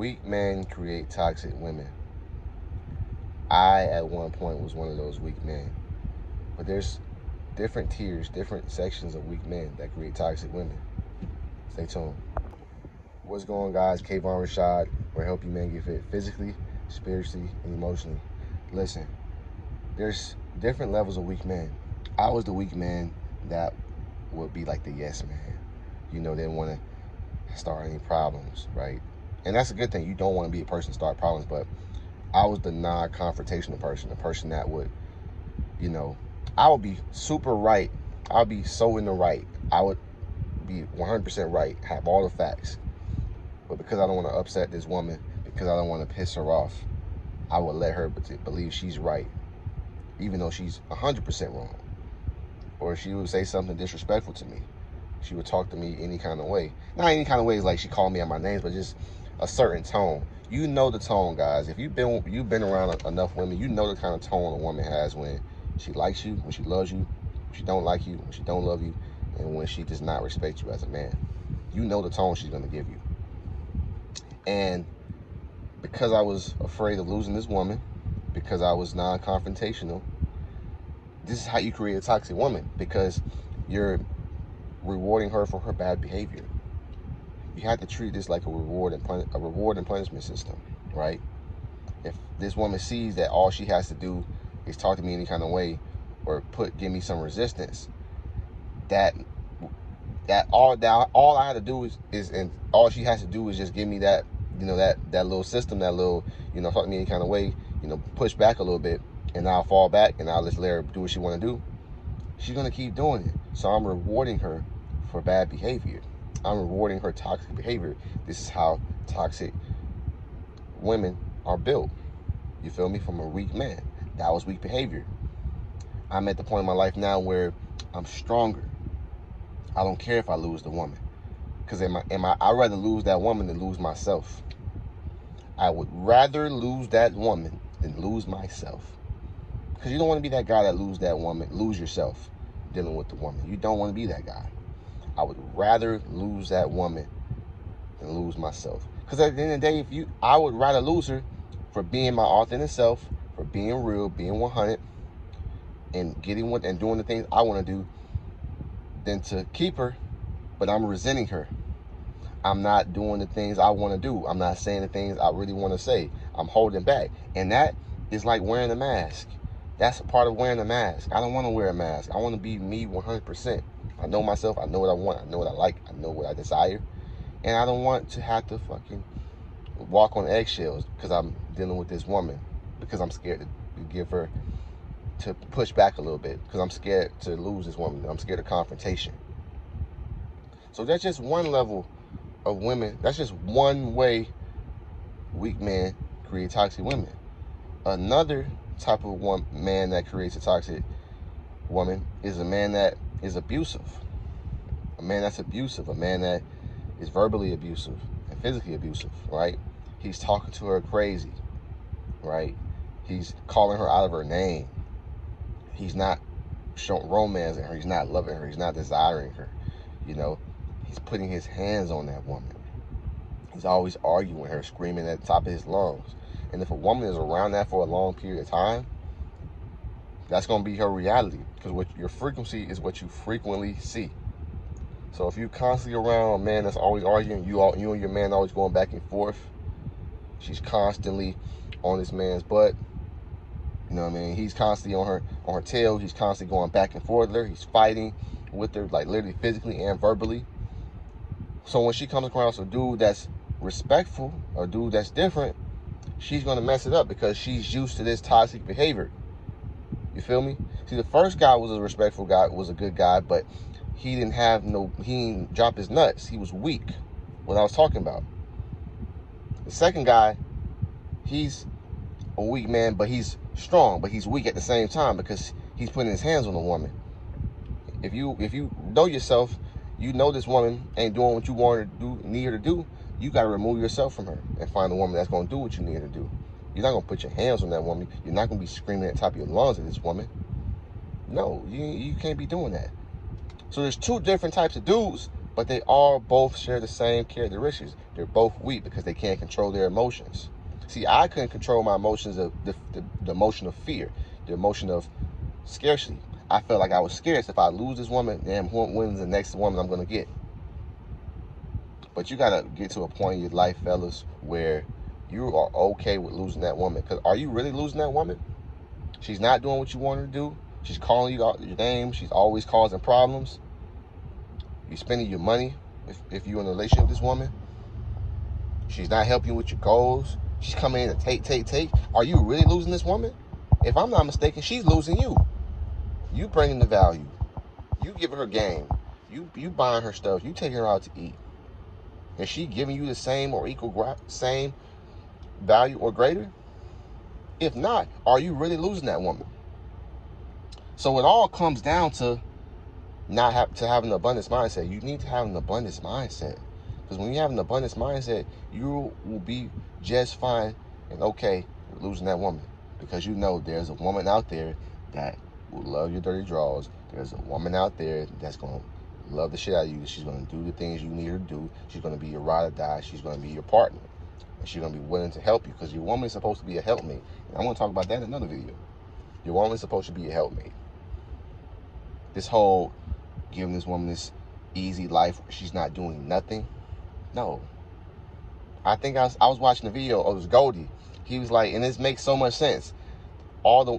Weak men create toxic women. I, at one point, was one of those weak men. But there's different tiers, different sections of weak men that create toxic women. Stay tuned. What's going on, guys? Kayvon Rashad, where I help you men get fit physically, spiritually, and emotionally. Listen, there's different levels of weak men. I was the weak man that would be like the yes man. You know, didn't want to start any problems, right? And that's a good thing. You don't want to be a person to start problems, but I was the non-confrontational person, the person that would, you know, I would be super right. I would be so in the right. I would be 100% right, have all the facts. But because I don't want to upset this woman, because I don't want to piss her off, I would let her believe she's right, even though she's 100% wrong. Or she would say something disrespectful to me. She would talk to me any kind of way. Not any kind of ways like she called me out my names, but just a certain tone. You know the tone, guys. If you've been around enough women, you know the kind of tone a woman has when she likes you, when she loves you, when she don't like you, when she don't love you, and when she does not respect you as a man. You know the tone she's going to give you. And because I was afraid of losing this woman, because I was non-confrontational, this is how you create a toxic woman, because you're rewarding her for her bad behavior. You have to treat this like a reward and punishment system, right? If this woman sees that all she has to do is talk to me any kind of way or give me some resistance, all I have to do is and all she has to do is just give me that, you know, that little system, that little, you know, talk to me any kind of way, you know, push back a little bit, and I'll fall back and I'll just let her do what she want to do. She's going to keep doing it. So I'm rewarding her for bad behavior. I'm rewarding her toxic behavior. This is how toxic women are built. You feel me? From a weak man. That was weak behavior. I'm at the point in my life now where I'm stronger. I don't care if I lose the woman. Because I'd rather lose that woman than lose myself. I would rather lose that woman than lose myself. Because you don't want to be that guy that lose yourself dealing with the woman. You don't want to be that guy. I would rather lose that woman than lose myself. Because at the end of the day, I would rather lose her for being my authentic self, for being real, being 100, and doing the things I want to do, than to keep her, but I'm resenting her. I'm not doing the things I want to do. I'm not saying the things I really want to say. I'm holding back. And that is like wearing a mask. That's a part of wearing a mask. I don't want to wear a mask. I want to be me 100%. I know myself. I know what I want. I know what I like. I know what I desire. And I don't want to have to fucking walk on eggshells because I'm dealing with this woman. Because I'm scared to push back a little bit. Because I'm scared to lose this woman. I'm scared of confrontation. So that's just one level of women. That's just one way weak men create toxic women. Another type of man that creates a toxic woman is a man that is abusive. A man that's abusive. A man that is verbally abusive and physically abusive, right? He's talking to her crazy, right? He's calling her out of her name. He's not showing romance in her. He's not loving her. He's not desiring her. You know, he's putting his hands on that woman. He's always arguing with her, screaming at the top of his lungs. And if a woman is around that for a long period of time, that's going to be her reality. Because your frequency is what you frequently see. So if you're constantly around a man that's always arguing, you and your man always going back and forth, she's constantly on this man's butt. You know what I mean? He's constantly on her tail. He's constantly going back and forth with her. He's fighting with her, like literally physically and verbally. So when she comes across a dude that's respectful, a dude that's different, she's going to mess it up because she's used to this toxic behavior. You feel me? See, the first guy was a respectful guy, was a good guy, but he didn't drop his nuts. He was weak. What I was talking about. The second guy, he's a weak man, but he's strong, but he's weak at the same time because he's putting his hands on a woman. If you know yourself, you know this woman ain't doing what you need her to do, you got to remove yourself from her and find a woman that's going to do what you need her to do. You're not going to put your hands on that woman. You're not going to be screaming at the top of your lungs at this woman. No, you can't be doing that. So there's two different types of dudes But they all both share the same characteristics. They're both weak because they can't control their emotions. See, I couldn't control my emotions of the emotion of fear, the emotion of scarcity. I felt like I was scarce. If I lose this woman, damn, when's the next woman I'm going to get? But you got to get to a point in your life, fellas, where you are okay with losing that woman. Because are you really losing that woman? She's not doing what you want her to do. She's calling you out your name. She's always causing problems. You're spending your money if you're in a relationship with this woman. She's not helping you with your goals. She's coming in to take. Are you really losing this woman? If I'm not mistaken, she's losing you. You bringing the value. You giving her game. You buying her stuff. You taking her out to eat. Is she giving you the same or equal, same value or greater? If not, are you really losing that woman? So it all comes down to having an abundance mindset. You need to have an abundance mindset. Because when you have an abundance mindset, you will be just fine and okay with losing that woman. Because you know there's a woman out there that will love your dirty draws. There's a woman out there that's going to love the shit out of you. She's going to do the things you need her to do. She's going to be your ride or die. She's going to be your partner. And she's going to be willing to help you, because your woman is supposed to be a helpmate. And I'm going to talk about that in another video. Your woman is supposed to be a helpmate. This whole giving this woman this easy life where she's not doing nothing. No. I think I was watching the video. Oh, it was Goldie. He was like, and this makes so much sense.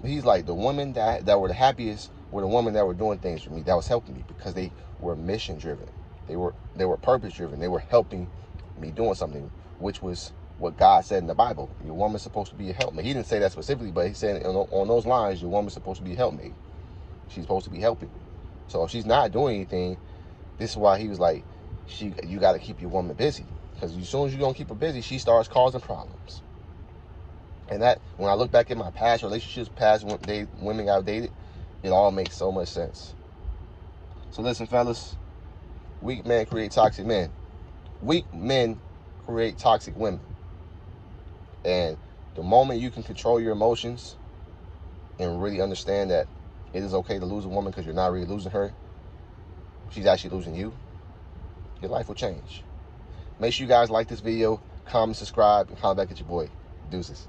He's like, the women that were the happiest were the women that were doing things for me, that was helping me, because they were mission driven. They were purpose driven. They were helping me doing something, which was what God said in the Bible. Your woman's supposed to be a helpmate. He didn't say that specifically, but he said on those lines, your woman's supposed to be a helpmate. She's supposed to be helping. So if she's not doing anything, this is why he was like, you got to keep your woman busy. Because as soon as you don't keep her busy, she starts causing problems. And that, when I look back at my past relationships, past women I've dated, it all makes so much sense. So listen, fellas, weak men create toxic men. Weak men create toxic women. And the moment you can control your emotions and really understand that it is okay to lose a woman because you're not really losing her, she's actually losing you, your life will change. Make sure you guys like this video, comment, subscribe, and comment back at your boy. Deuces.